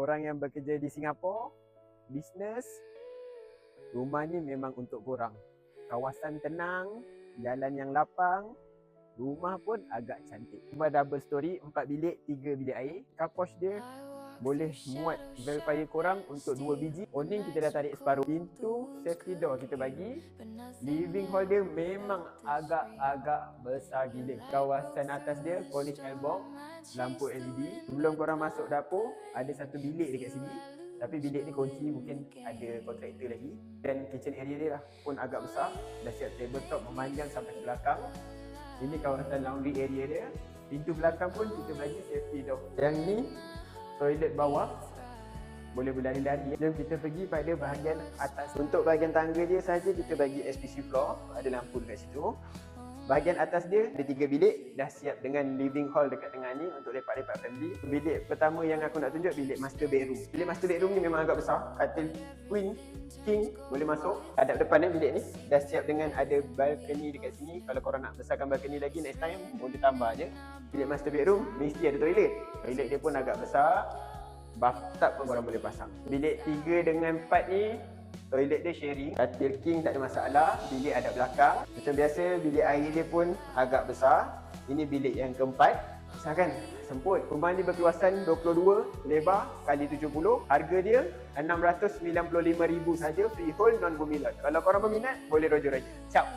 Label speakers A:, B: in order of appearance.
A: korang yang bekerja di Singapura, bisnes, rumah ni memang untuk korang. Kawasan tenang, jalan yang lapang, rumah pun agak cantik. Rumah double story, 4 bilik, 3 bilik air. Carport dia boleh muat verifier korang untuk 2 biji. Awning kita dah tarik separuh. Pintu safety door kita bagi. Living hall dia memang agak-agak besar gila. Kawasan atas dia college elbow, lampu LED. Sebelum korang masuk dapur, ada satu bilik dekat sini. Tapi bilik ni kunci mungkin ada kontraktor lagi. Dan kitchen area dia lah pun agak besar. Dah siap tabletop memanjang sampai ke belakang. Ini kawasan laundry area dia. Pintu belakang pun kita bagi safety door. Yang ni toilet bawah, boleh berlari-lari. Jom kita pergi pada bahagian atas. Untuk bahagian tangga dia saja kita bagi SPC floor, ada lampu dekat situ. Bahagian atas dia ada 3 bilik, dah siap dengan living hall dekat tengah ni untuk lepak-lepak family. Bilik pertama yang aku nak tunjuk bilik master bedroom. Bilik master bedroom ni memang agak besar, katil queen, king boleh masuk. Hadap depan bilik ni dah siap dengan ada balcony dekat sini. Kalau korang nak besarkan balcony lagi next time boleh tambah je. Bilik master bedroom mesti ada toilet. Toilet dia pun agak besar. Bathtub pun korang boleh pasang. Bilik 3 dengan 4 ni toilet dia sharing. Katil king tak ada masalah. Bilik hadap belakang. Macam biasa bilik air dia pun agak besar. Ini bilik yang keempat. Besar kan? Semput. Rumah ni berkeluasan 22, lebar kali 70. Harga dia RM695,000 saja, freehold non bumi lot. Kalau korang berminat boleh rojo-rojo. Ciao.